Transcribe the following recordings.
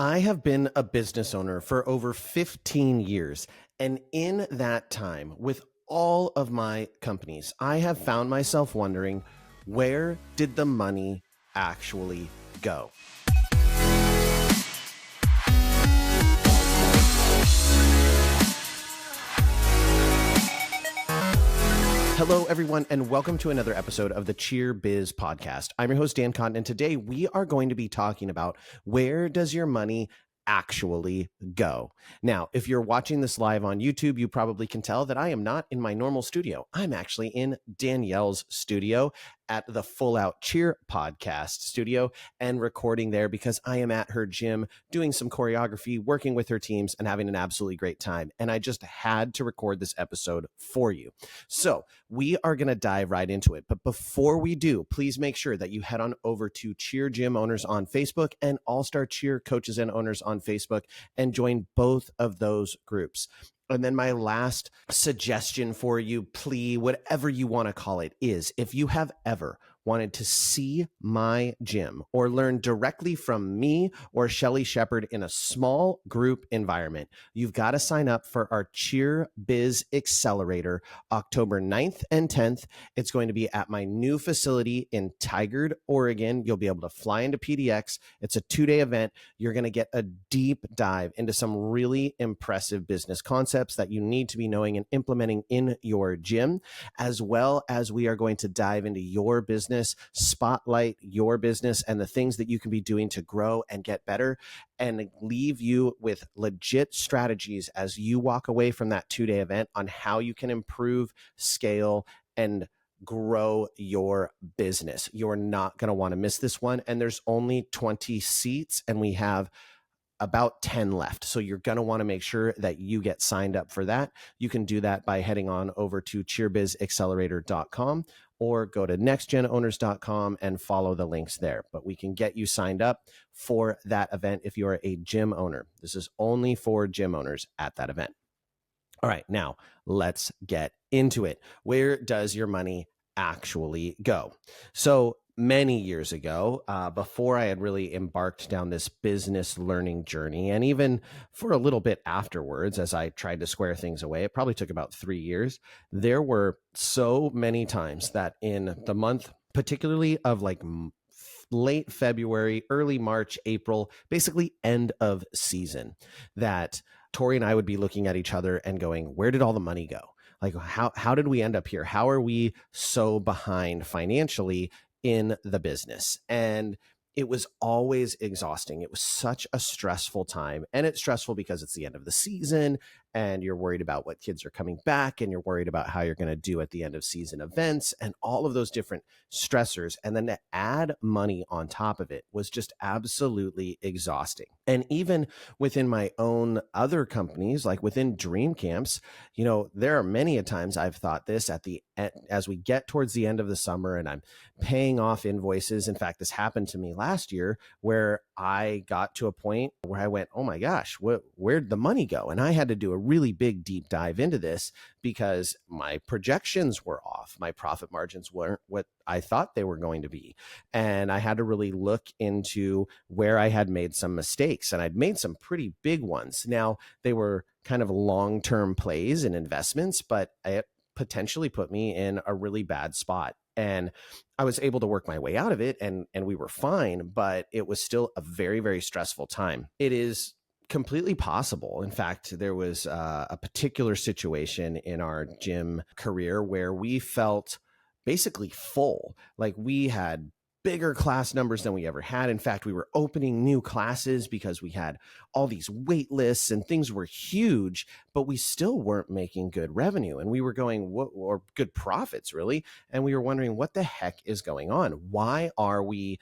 I have been a business owner for over 15 years. And in that time, with all of my companies, I have found myself wondering, where did the money actually go? Hello, everyone, and welcome to another episode of the Cheer Biz Podcast. I'm your host, Dan Cotton, and today we are going to be talking about where does your money actually go? Now, if you're watching this live on YouTube, you probably can tell that I am not in my normal studio. I'm actually in Danielle's studio at the Full Out Cheer Podcast studio and recording there because I am at her gym doing some choreography, working with her teams, and having an absolutely great time. And I just had to record this episode for you. So we are going to dive right into it. But before we do, please make sure that you head on over to Cheer Gym Owners on Facebook and All-Star Cheer Coaches and Owners on Facebook and join both of those groups. And then my last suggestion for you, plea, whatever you want to call it, is if you have ever wanted to see my gym or learn directly from me or Shelly Shepard in a small group environment, you've got to sign up for our Cheer Biz Accelerator October 9th and 10th. It's going to be at my new facility in Tigard, Oregon. You'll be able to fly into PDX. It's a 2-day event. You're going to get a deep dive into some really impressive business concepts that you need to be knowing and implementing in your gym, as well as we are going to dive into your business, spotlight your business and the things that you can be doing to grow and get better, and leave you with legit strategies as you walk away from that 2-day event on how you can improve, scale, and grow your business. You're not going to want to miss this one. And there's only 20 seats and we have about 10 left. So you're going to want to make sure that you get signed up for that. You can do that by heading on over to cheerbizaccelerator.com or go to nextgenowners.com and follow the links there. But we can get you signed up for that event if you are a gym owner. This is only for gym owners at that event. All right, now let's get into it. Where does your money actually go? So many years ago, before I had really embarked down this business learning journey, and even for a little bit afterwards, as I tried to square things away, it probably took about 3 years. There were so many times that in the month, particularly of like late February, early March, April, basically end of season, that Tori and I would be looking at each other and going, where did all the money go? Like, how did we end up here? How are we so behind financially in the business? And it was always exhausting. It was such a stressful time. And it's stressful because it's the end of the season and you're worried about what kids are coming back and you're worried about how you're going to do at the end of season events and all of those different stressors. And then to add money on top of it was just absolutely exhausting. And even within my own other companies, like within Dream Camps, you know, there are many a times I've thought this as we get towards the end of the summer and I'm paying off invoices. In fact, this happened to me last year where I got to a point where I went, oh my gosh, where'd the money go? And I had to do a really big deep dive into this because my projections were off. My profit margins weren't what I thought they were going to be. And I had to really look into where I had made some mistakes, and I'd made some pretty big ones. Now, they were kind of long-term plays and investments, but it potentially put me in a really bad spot. And I was able to work my way out of it and we were fine, but it was still a very, very stressful time. It is completely possible. In fact, there was a particular situation in our gym career where we felt basically full. Like we had bigger class numbers than we ever had. In fact, we were opening new classes because we had all these wait lists and things were huge, but we still weren't making good revenue. And we were going, or good profits really. And we were wondering, what the heck is going on? Why are we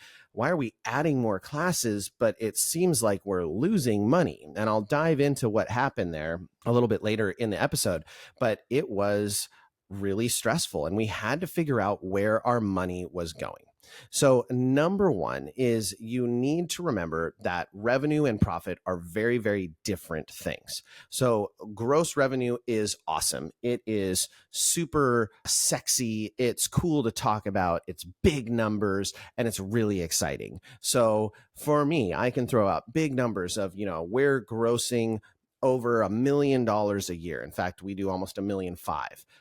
adding more classes, but it seems like we're losing money? And I'll dive into what happened there a little bit later in the episode, but it was really stressful and we had to figure out where our money was going. So, number one is you need to remember that revenue and profit are very, very different things. So, gross revenue is awesome. It is super sexy. It's cool to talk about. It's big numbers and it's really exciting. So, for me, I can throw out big numbers of, we're grossing over $1 million a year. In fact, we do almost 1.5 million.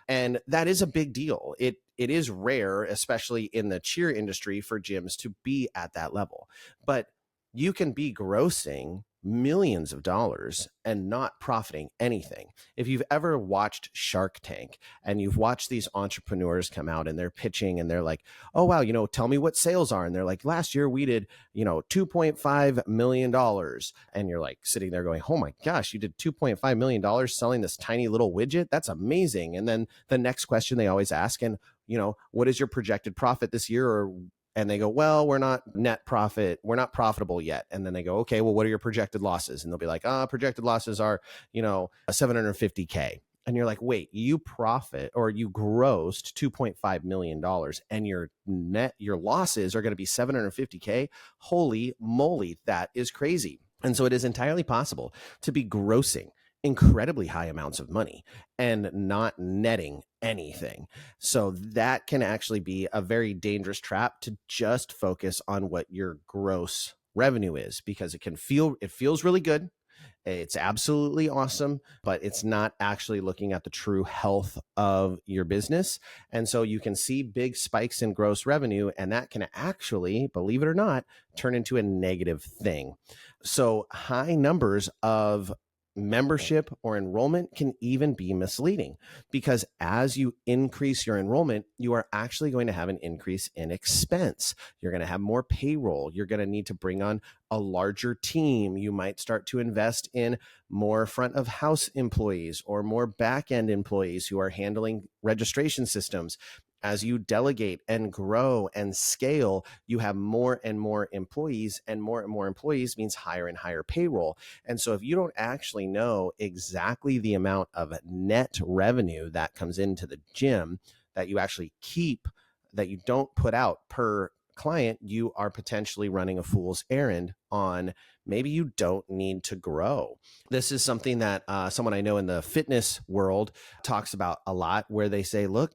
And that is a big deal. It is rare, especially in the cheer industry, for gyms to be at that level. But you can be grossing millions of dollars and not profiting anything. If you've ever watched Shark Tank and you've watched these entrepreneurs come out and they're pitching and they're like, oh, wow, tell me what sales are. And they're like, last year we did, $2.5 million. And you're like sitting there going, oh my gosh, you did $2.5 million selling this tiny little widget? That's amazing. And then the next question they always ask, and what is your projected profit this year? And they go, well, we're not net profit. We're not profitable yet. And then they go, okay, well, what are your projected losses? And they'll be like, projected losses are, $750K. And you're like, wait, you profit or you grossed $2.5 million and your losses are going to be $750K. Holy moly, that is crazy. And so it is entirely possible to be grossing incredibly high amounts of money and not netting anything. So that can actually be a very dangerous trap to just focus on what your gross revenue is, because it feels really good. It's absolutely awesome, but it's not actually looking at the true health of your business. And so you can see big spikes in gross revenue, and that can actually, believe it or not, turn into a negative thing. So high numbers of membership or enrollment can even be misleading, because as you increase your enrollment, you are actually going to have an increase in expense. You're going to have more payroll. You're going to need to bring on a larger team. You might start to invest in more front of house employees or more back end employees who are handling registration systems. As you delegate and grow and scale, you have more and more employees, and more employees means higher and higher payroll. And so if you don't actually know exactly the amount of net revenue that comes into the gym that you actually keep, that you don't put out per client, you are potentially running a fool's errand on maybe you don't need to grow. This is something that someone I know in the fitness world talks about a lot, where they say, look,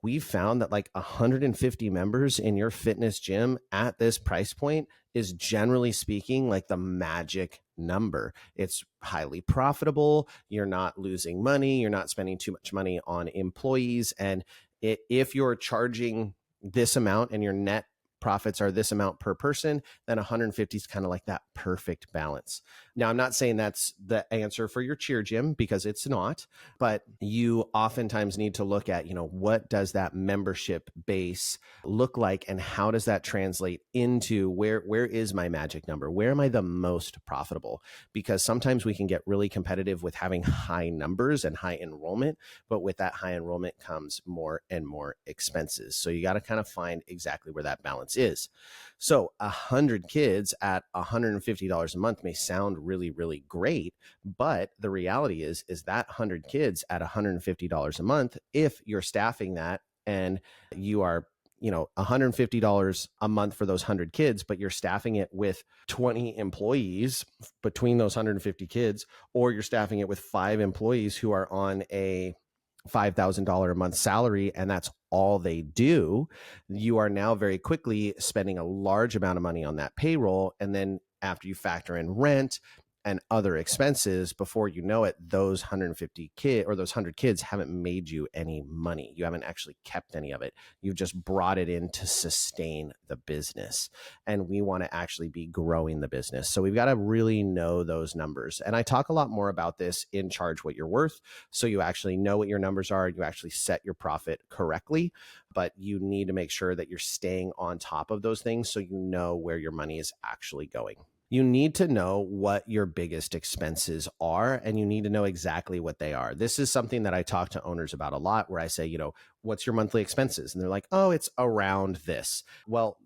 we've found that like 150 members in your fitness gym at this price point is, generally speaking, like the magic number. It's highly profitable. You're not losing money. You're not spending too much money on employees. And if you're charging this amount and your net profits are this amount per person, then 150 is kind of like that perfect balance. Now, I'm not saying that's the answer for your cheer gym, because it's not, but you oftentimes need to look at, what does that membership base look like, and how does that translate into where is my magic number? Where am I the most profitable? Because sometimes we can get really competitive with having high numbers and high enrollment, but with that high enrollment comes more and more expenses. So you got to kind of find exactly where that balance is. So 100 kids at $150 a month may sound really, really great, but the reality is that 100 kids at $150 a month, if you're staffing that and you are $150 a month for those 100 kids, but you're staffing it with 20 employees between those 150 kids, or you're staffing it with 5 employees who are on a $5,000 a month salary, and that's all they do, you are now very quickly spending a large amount of money on that payroll. And then after you factor in rent and other expenses, before you know it, those 150 kids or those 100 kids haven't made you any money. You haven't actually kept any of it. You've just brought it in to sustain the business. And we want to actually be growing the business. So we've got to really know those numbers. And I talk a lot more about this in Charge What You're Worth. So you actually know what your numbers are. You actually set your profit correctly, but you need to make sure that you're staying on top of those things so you know where your money is actually going. You need to know what your biggest expenses are, and you need to know exactly what they are. This is something that I talk to owners about a lot, where I say, what's your monthly expenses? And they're like, oh, it's around this. Well,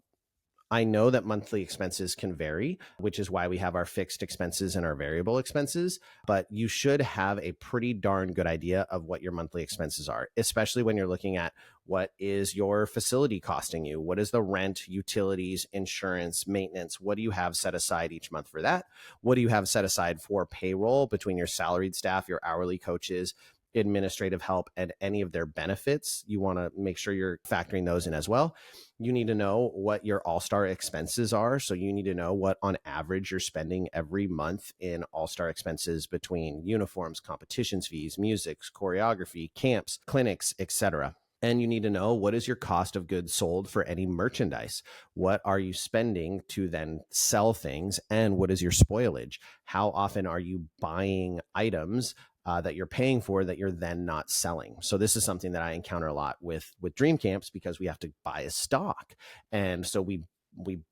I know that monthly expenses can vary, which is why we have our fixed expenses and our variable expenses, but you should have a pretty darn good idea of what your monthly expenses are, especially when you're looking at what is your facility costing you? What is the rent, utilities, insurance, maintenance? What do you have set aside each month for that? What do you have set aside for payroll between your salaried staff, your hourly coaches, administrative help, and any of their benefits? You want to make sure you're factoring those in as well. You need to know what your all-star expenses are. So you need to know what on average you're spending every month in all-star expenses between uniforms, competitions fees, music, choreography, camps, clinics, etc. And you need to know what is your cost of goods sold for any merchandise? What are you spending to then sell things? And what is your spoilage? How often are you buying items that you're paying for that you're then not selling? So this is something that I encounter a lot with dream camps, because we have to buy a stock. And so we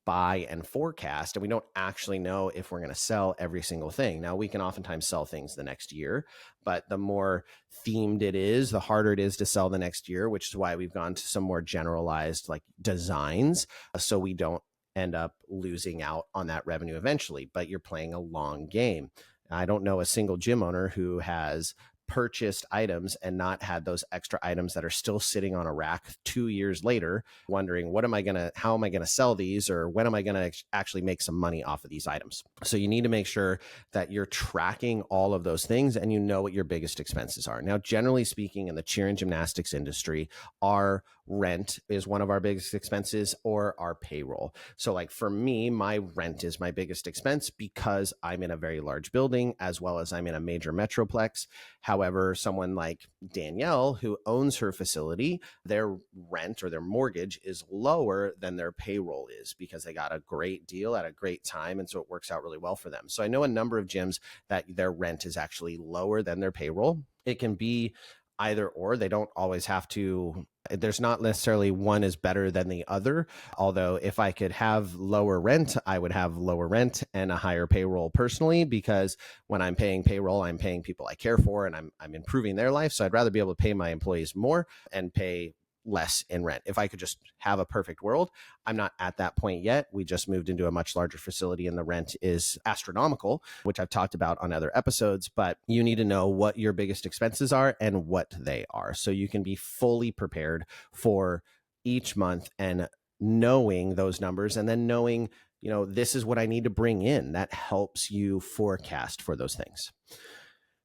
buy and forecast, and we don't actually know if we're going to sell every single thing. Now, we can oftentimes sell things the next year, but the more themed it is, the harder it is to sell the next year, which is why we've gone to some more generalized like designs, so we don't end up losing out on that revenue eventually. But you're playing a long game. I don't know a single gym owner who has purchased items and not had those extra items that are still sitting on a rack 2 years later, wondering how am I going to sell these, or when am I going to actually make some money off of these items? So you need to make sure that you're tracking all of those things and you know what your biggest expenses are. Now, generally speaking, in the cheer and gymnastics industry, our rent is one of our biggest expenses, or our payroll. So like for me, my rent is my biggest expense because I'm in a very large building, as well as I'm in a major metroplex. However, someone like Danielle, who owns her facility, their rent or their mortgage is lower than their payroll is, because they got a great deal at a great time. And so it works out really well for them. So I know a number of gyms that their rent is actually lower than their payroll. It can be either or. They don't always have to. There's not necessarily one is better than the other. Although if I could have lower rent, I would have lower rent and a higher payroll personally, because when I'm paying payroll, I'm paying people I care for, and I'm improving their life. So I'd rather be able to pay my employees more and pay less in rent. If I could just have a perfect world, I'm not at that point yet. We just moved into a much larger facility and the rent is astronomical, which I've talked about on other episodes. But you need to know what your biggest expenses are and what they are, so you can be fully prepared for each month, and knowing those numbers, and then knowing, this is what I need to bring in. That helps you forecast for those things.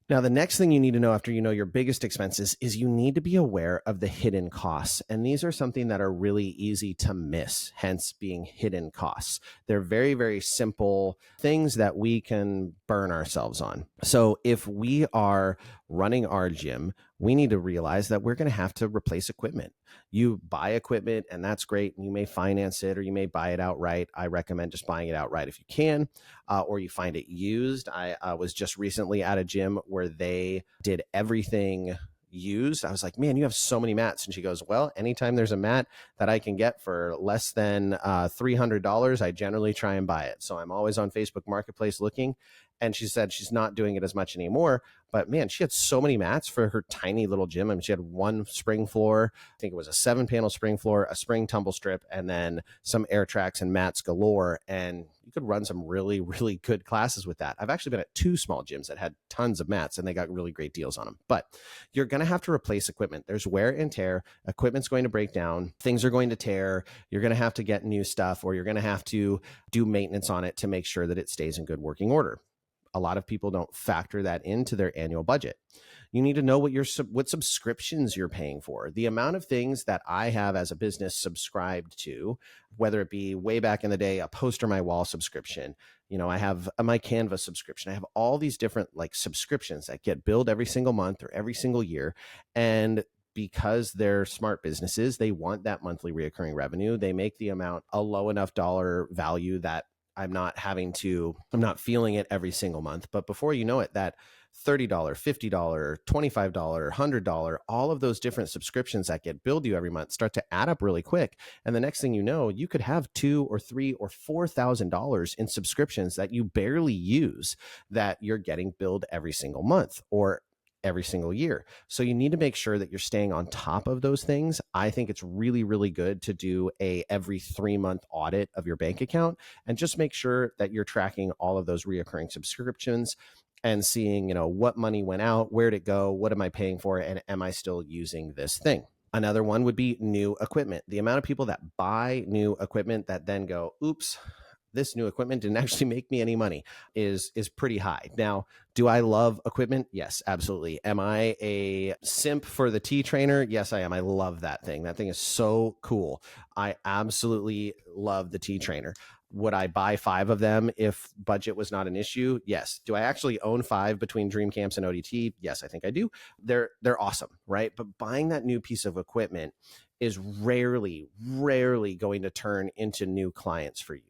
Now, the next thing you need to know after you know your biggest expenses is you need to be aware of the hidden costs. And these are something that are really easy to miss, hence being hidden costs. They're very, very simple things that we can burn ourselves on. So if we are running our gym, we need to realize that we're going to have to replace equipment. You buy equipment and that's great. And you may finance it or you may buy it outright. I recommend just buying it outright if you can, or you find it used. I was just recently at a gym where they did everything used. I was like, man, you have so many mats. And she goes, well, anytime there's a mat that I can get for less than $300, I generally try and buy it. So I'm always on Facebook Marketplace looking. And she said she's not doing it as much anymore. But man, she had so many mats for her tiny little gym. I mean, she had one spring floor. I think it was a 7-panel spring floor, a spring tumble strip, and then some air tracks and mats galore. And you could run some really, really good classes with that. I've actually been at 2 small gyms that had tons of mats and they got really great deals on them. But you're going to have to replace equipment. There's wear and tear. Equipment's going to break down. Things are going to tear. You're going to have to get new stuff, or you're going to have to do maintenance on it to make sure that it stays in good working order. A lot of people don't factor that into their annual budget. You need to know what subscriptions you're paying for. The amount of things that I have as a business subscribed to, whether it be way back in the day, a poster my wall subscription, I have my Canva subscription. I have all these different subscriptions that get billed every single month or every single year. And because they're smart businesses, they want that monthly reoccurring revenue. They make the amount a low enough dollar value that I'm not feeling it every single month. But before you know it, that $30, $50, $25, $100, all of those different subscriptions that get billed you every month start to add up really quick. And the next thing you know, you could have $2,000 or $3,000 or $4,000 in subscriptions that you barely use that you're getting billed every single month. Or every single year. So you need to make sure that you're staying on top of those things. I think it's really, really good to do a every 3-month audit of your bank account and just make sure that you're tracking all of those reoccurring subscriptions and seeing, what money went out, where'd it go, what am I paying for, and am I still using this thing? Another one would be new equipment. The amount of people that buy new equipment that then go, oops, this new equipment didn't actually make me any money is pretty high. Now, do I love equipment? Yes, absolutely. Am I a simp for the T trainer? Yes, I am. I love that thing. That thing is so cool. I absolutely love the T trainer. Would I buy 5 of them if budget was not an issue? Yes. Do I actually own 5 between Dream Camps and ODT? Yes, I think I do. They're awesome, right? But buying that new piece of equipment is rarely going to turn into new clients for you.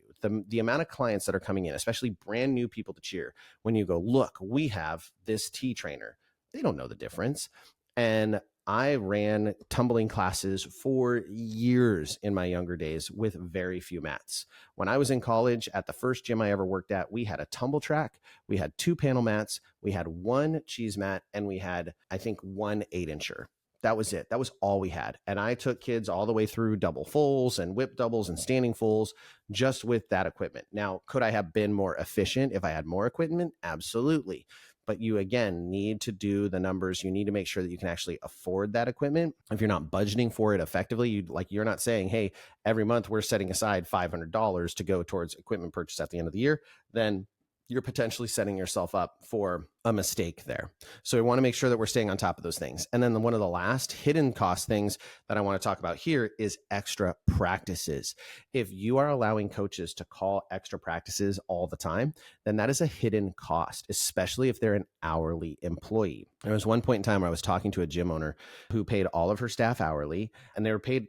The amount of clients that are coming in, especially brand new people to Cheer, when you go, look, we have this T trainer, they don't know the difference. And I ran tumbling classes for years in my younger days with very few mats. When I was in college, at the first gym I ever worked at, we had a tumble track, we had 2 panel mats, we had 1 cheese mat, and we had, I think, 1 8-incher. That was it. That was all we had. And I took kids all the way through double fulls and whip doubles and standing fulls just with that equipment. Now, could I have been more efficient if I had more equipment? Absolutely. But you, again, need to do the numbers. You need to make sure that you can actually afford that equipment. If you're not budgeting for it effectively, you're not saying, hey, every month we're setting aside $500 to go towards equipment purchase at the end of the year, then you're potentially setting yourself up for a mistake there. So we want to make sure that we're staying on top of those things. And then one of the last hidden cost things that I want to talk about here is extra practices. If you are allowing coaches to call extra practices all the time, then that is a hidden cost, especially if they're an hourly employee. There was one point in time where I was talking to a gym owner who paid all of her staff hourly, and they were paid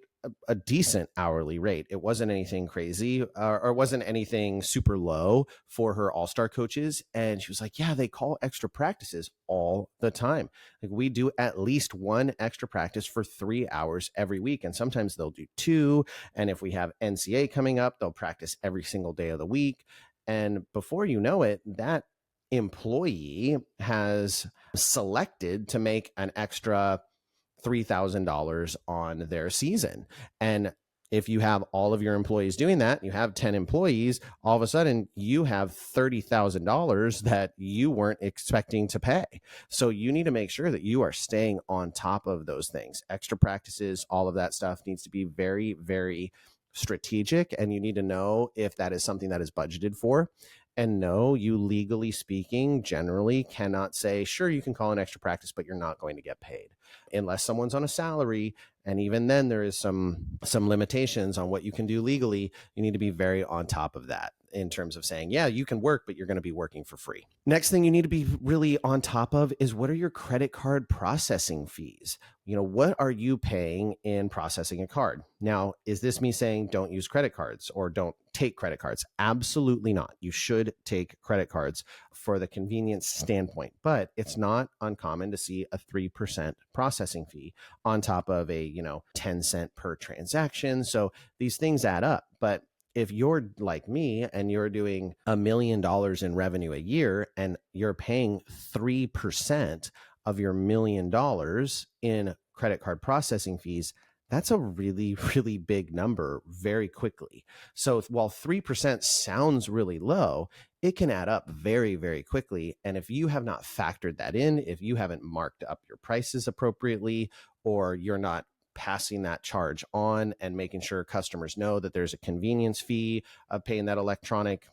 a decent hourly rate. It wasn't anything crazy or wasn't anything super low for her all-star coaches. And she was like, yeah, they call extra practices all the time. Like, we do at least 1 extra practice for 3 hours every week. And sometimes they'll do 2. And if we have NCA coming up, they'll practice every single day of the week. And before you know it, that employee has selected to make an extra $3,000 on their season. And if you have all of your employees doing that, you have 10 employees, all of a sudden you have $30,000 that you weren't expecting to pay. So you need to make sure that you are staying on top of those things. Extra practices, all of that stuff needs to be very, very strategic. And you need to know if that is something that is budgeted for. And no, you legally speaking, generally cannot say, sure, you can call an extra practice, but you're not going to get paid unless someone's on a salary. And even then there is some limitations on what you can do legally. You need to be very on top of that in terms of saying, yeah, you can work, but you're going to be working for free. Next thing you need to be really on top of is, what are your credit card processing fees? What are you paying in processing a card? Now, is this me saying don't use credit cards or don't take credit cards? Absolutely not. You should take credit cards for the convenience standpoint, but it's not uncommon to see a 3% processing fee on top of a, 10 cent per transaction. So these things add up. But if you're like me and you're doing $1 million in revenue a year and you're paying 3% of your $1 million in credit card processing fees, that's a really, really big number very quickly. So while 3% sounds really low, it can add up very, very quickly. And if you have not factored that in, if you haven't marked up your prices appropriately, or you're not passing that charge on and making sure customers know that there's a convenience fee of paying that electronic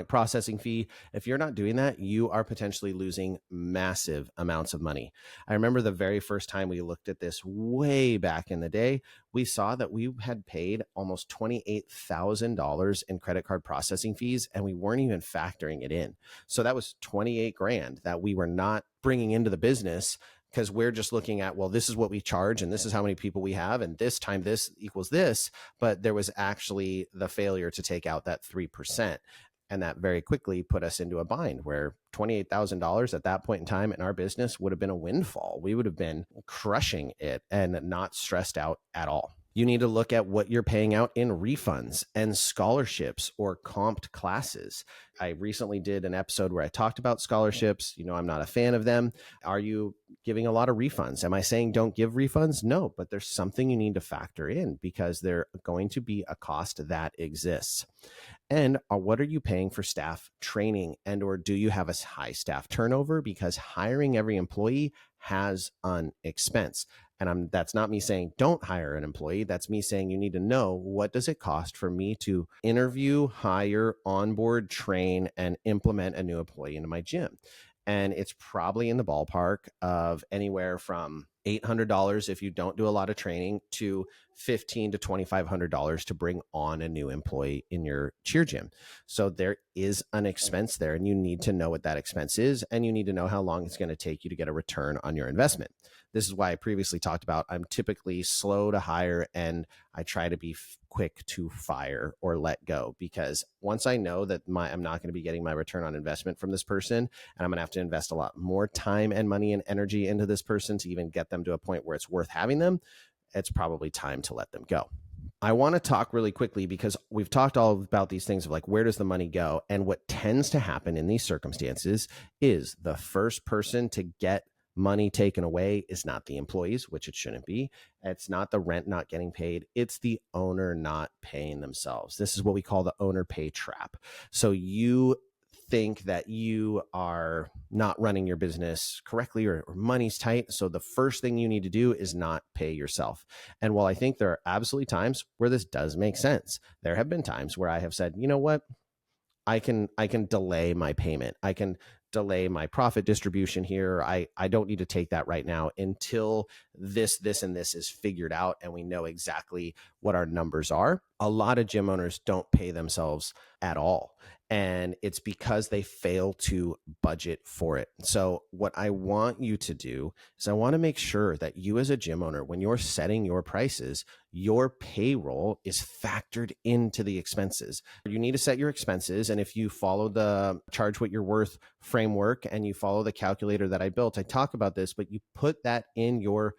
processing fee, if you're not doing that, you are potentially losing massive amounts of money. I remember the very first time we looked at this way back in the day, we saw that we had paid almost $28,000 in credit card processing fees, and we weren't even factoring it in. So that was 28 grand that we were not bringing into the business, because we're just looking at, well, this is what we charge and this is how many people we have, and this time this equals this. But there was actually the failure to take out that 3%. And that very quickly put us into a bind where $28,000 at that point in time in our business would have been a windfall. We would have been crushing it and not stressed out at all. You need to look at what you're paying out in refunds and scholarships or comped classes. I recently did an episode where I talked about scholarships. I'm not a fan of them. Are you giving a lot of refunds? Am I saying don't give refunds? No, but there's something you need to factor in because they're going to be a cost that exists. And what are you paying for staff training, and or do you have a high staff turnover? Because hiring every employee has an expense. And that's not me saying don't hire an employee. That's me saying you need to know, what does it cost for me to interview, hire, onboard, train, and implement a new employee into my gym? And it's probably in the ballpark of anywhere from $800 if you don't do a lot of training to $1,500 to $2,500 to bring on a new employee in your cheer gym. So there is an expense there, and you need to know what that expense is, and you need to know how long it's going to take you to get a return on your investment. This is why I previously talked about I'm typically slow to hire and I try to be quick to fire or let go, because once I know that I'm not going to be getting my return on investment from this person, and I'm going to have to invest a lot more time and money and energy into this person to even get them to a point where it's worth having them, it's probably time to let them go. I want to talk really quickly because we've talked all about these things of like, where does the money go? And what tends to happen in these circumstances is the first person to get money taken away is not the employees, which it shouldn't be. It's not the rent not getting paid. It's the owner not paying themselves. This is what we call the owner pay trap. So you think that you are not running your business correctly, or money's tight. So the first thing you need to do is not pay yourself. And while I think there are absolutely times where this does make sense, there have been times where I have said, you know what? I can delay my payment. I can delay my profit distribution here. I don't need to take that right now until this, and this is figured out and we know exactly what our numbers are. A lot of gym owners don't pay themselves at all. And it's because they fail to budget for it. So what I want you to do is I want to make sure that you as a gym owner, when you're setting your prices, your payroll is factored into the expenses. You need to set your expenses. And if you follow the charge what you're worth framework and you follow the calculator that I built, I talk about this, but you put that in your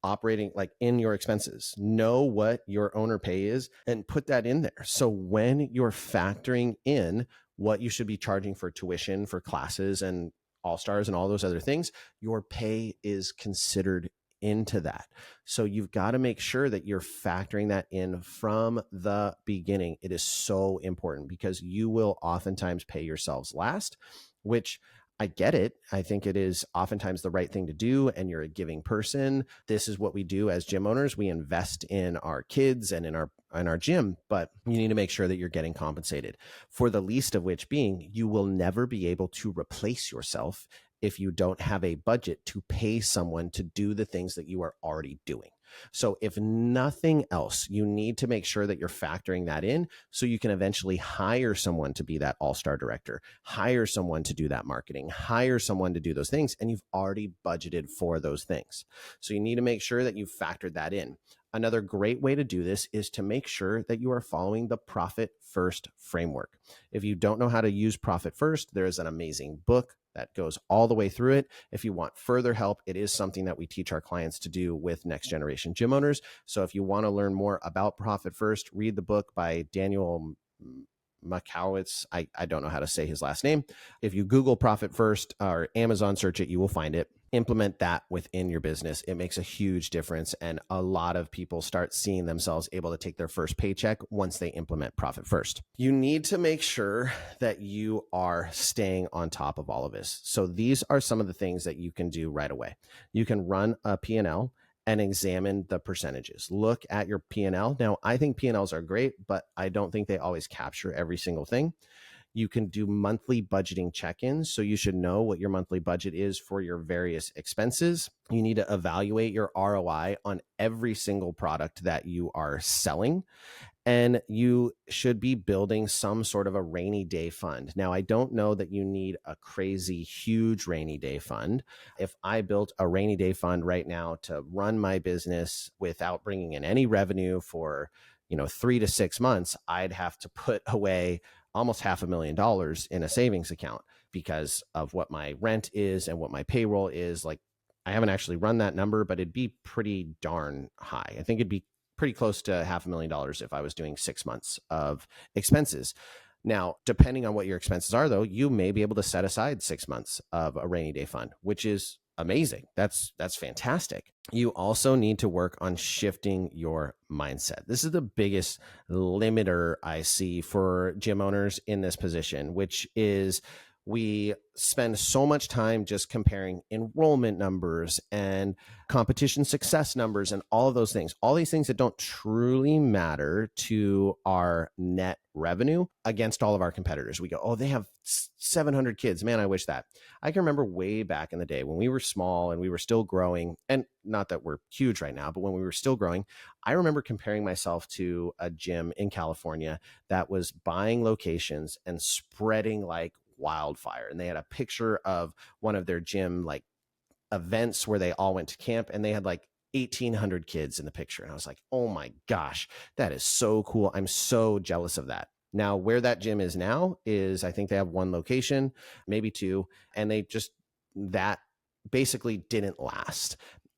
operating, like in your expenses, know what your owner pay is and put that in there. So when you're factoring in what you should be charging for tuition, for classes and all stars and all those other things, your pay is considered into that. So you've got to make sure that you're factoring that in from the beginning. It is so important because you will oftentimes pay yourselves last, which I get it. I think it is oftentimes the right thing to do, and you're a giving person. This is what we do as gym owners. We invest in our kids and in our gym, but you need to make sure that you're getting compensated. For the least of which being, you will never be able to replace yourself if you don't have a budget to pay someone to do the things that you are already doing. So if nothing else, you need to make sure that you're factoring that in so you can eventually hire someone to be that all-star director, hire someone to do that marketing, hire someone to do those things, and you've already budgeted for those things. So you need to make sure that you've factored that in. Another great way to do this is to make sure that you are following the Profit First framework. If you don't know how to use Profit First, there is an amazing book that goes all the way through it. If you want further help, it is something that we teach our clients to do with next generation gym owners. So if you want to learn more about Profit First, read the book by Daniel Makowitz. I don't know how to say his last name. If you Google Profit First or Amazon search it, you will find it. Implement that within your business. It makes a huge difference. And a lot of people start seeing themselves able to take their first paycheck once they implement Profit First. You need to make sure that you are staying on top of all of this. So these are some of the things that you can do right away. You can run a P&L and examine the percentages. Look at your P&L. Now, I think P&Ls are great, but I don't think they always capture every single thing. You can do monthly budgeting check-ins. So you should know what your monthly budget is for your various expenses. You need to evaluate your ROI on every single product that you are selling. And you should be building some sort of a rainy day fund. Now, I don't know that you need a crazy, huge rainy day fund. If I built a rainy day fund right now to run my business without bringing in any revenue for 3 to 6 months, I'd have to put away almost $500,000 in a savings account because of what my rent is and what my payroll is. Like, I haven't actually run that number, but it'd be pretty darn high. I think it'd be pretty close to $500,000 if I was doing 6 months of expenses. Now, depending on what your expenses are, though, you may be able to set aside 6 months of a rainy day fund, which is amazing. That's fantastic. You also need to work on shifting your mindset. This is the biggest limiter I see for gym owners in this position, which is we spend so much time just comparing enrollment numbers and competition success numbers and all of those things, all these things that don't truly matter to our net revenue against all of our competitors. We go, oh, they have 700 kids. Man, I wish that. I can remember way back in the day when we were small and we were still growing, and not that we're huge right now, but when we were still growing, I remember comparing myself to a gym in California that was buying locations and spreading like wildfire. And they had a picture of one of their gym like events where they all went to camp, and they had like 1,800 kids in the picture. And I was like, oh my gosh, that is so cool. I'm so jealous of that. Now, where that gym is now is I think they have one location, maybe two, and that basically didn't last.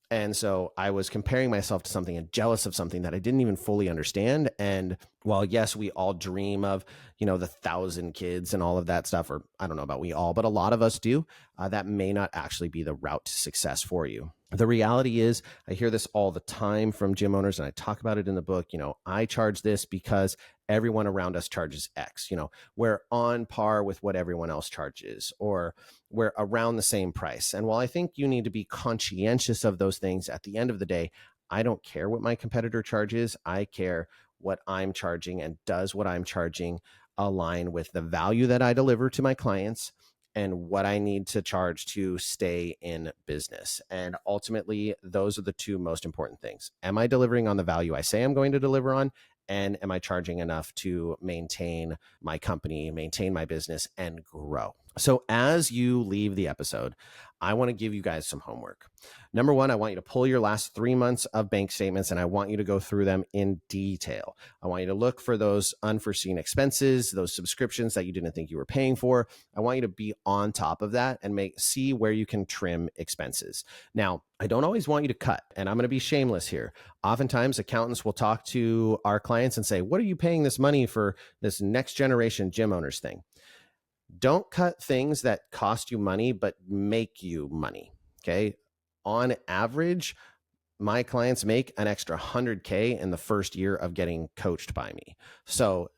And so I was comparing myself to something and jealous of something that I didn't even fully understand. And while, yes, we all dream of, the 1,000 kids and all of that stuff, or I don't know about we all, but a lot of us do, that may not actually be the route to success for you. The reality is, I hear this all the time from gym owners, and I talk about it in the book. I charge this because everyone around us charges X. We're on par with what everyone else charges, or we're around the same price. And while I think you need to be conscientious of those things, at the end of the day, I don't care what my competitor charges. I care what I'm charging, and does what I'm charging align with the value that I deliver to my clients and what I need to charge to stay in business. And ultimately, those are the two most important things. Am I delivering on the value I say I'm going to deliver on? And am I charging enough to maintain my company, maintain my business, and grow? So as you leave the episode, I want to give you guys some homework. Number one, I want you to pull your last 3 months of bank statements, and I want you to go through them in detail. I want you to look for those unforeseen expenses, those subscriptions that you didn't think you were paying for. I want you to be on top of that and see where you can trim expenses. Now, I don't always want you to cut, and I'm going to be shameless here. Oftentimes, accountants will talk to our clients and say, what are you paying this money for this next generation gym owners thing? Don't cut things that cost you money, but make you money. Okay. On average, my clients make an extra 100K in the first year of getting coached by me. So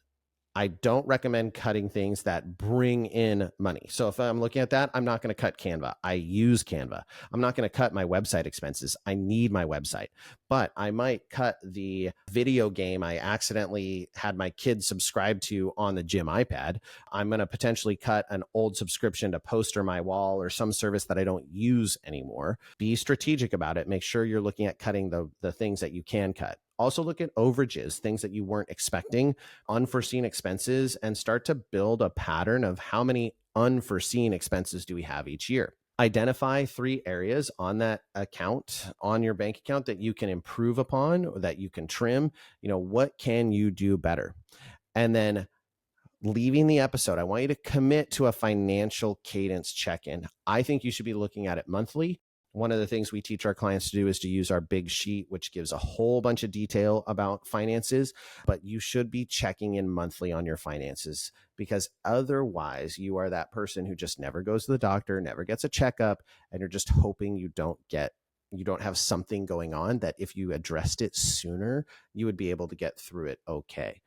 I don't recommend cutting things that bring in money. So if I'm looking at that, I'm not going to cut Canva. I use Canva. I'm not going to cut my website expenses. I need my website. But I might cut the video game I accidentally had my kids subscribe to on the gym iPad. I'm going to potentially cut an old subscription to Poster My Wall or some service that I don't use anymore. Be strategic about it. Make sure you're looking at cutting the things that you can cut. Also look at overages, things that you weren't expecting, unforeseen expenses, and start to build a pattern of how many unforeseen expenses do we have each year. Identify 3 areas on that account, on your bank account, that you can improve upon or that you can trim. What can you do better? And then leaving the episode, I want you to commit to a financial cadence check-in. I think you should be looking at it monthly. One of the things we teach our clients to do is to use our big sheet, which gives a whole bunch of detail about finances, but you should be checking in monthly on your finances, because otherwise you are that person who just never goes to the doctor, never gets a checkup, and you're just hoping you don't have something going on that if you addressed it sooner, you would be able to get through it okay.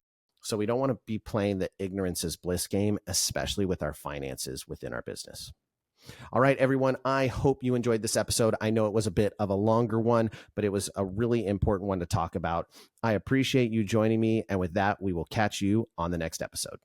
So we don't want to be playing the ignorance is bliss game, especially with our finances within our business. All right, everyone, I hope you enjoyed this episode. I know it was a bit of a longer one, but it was a really important one to talk about. I appreciate you joining me. And with that, we will catch you on the next episode.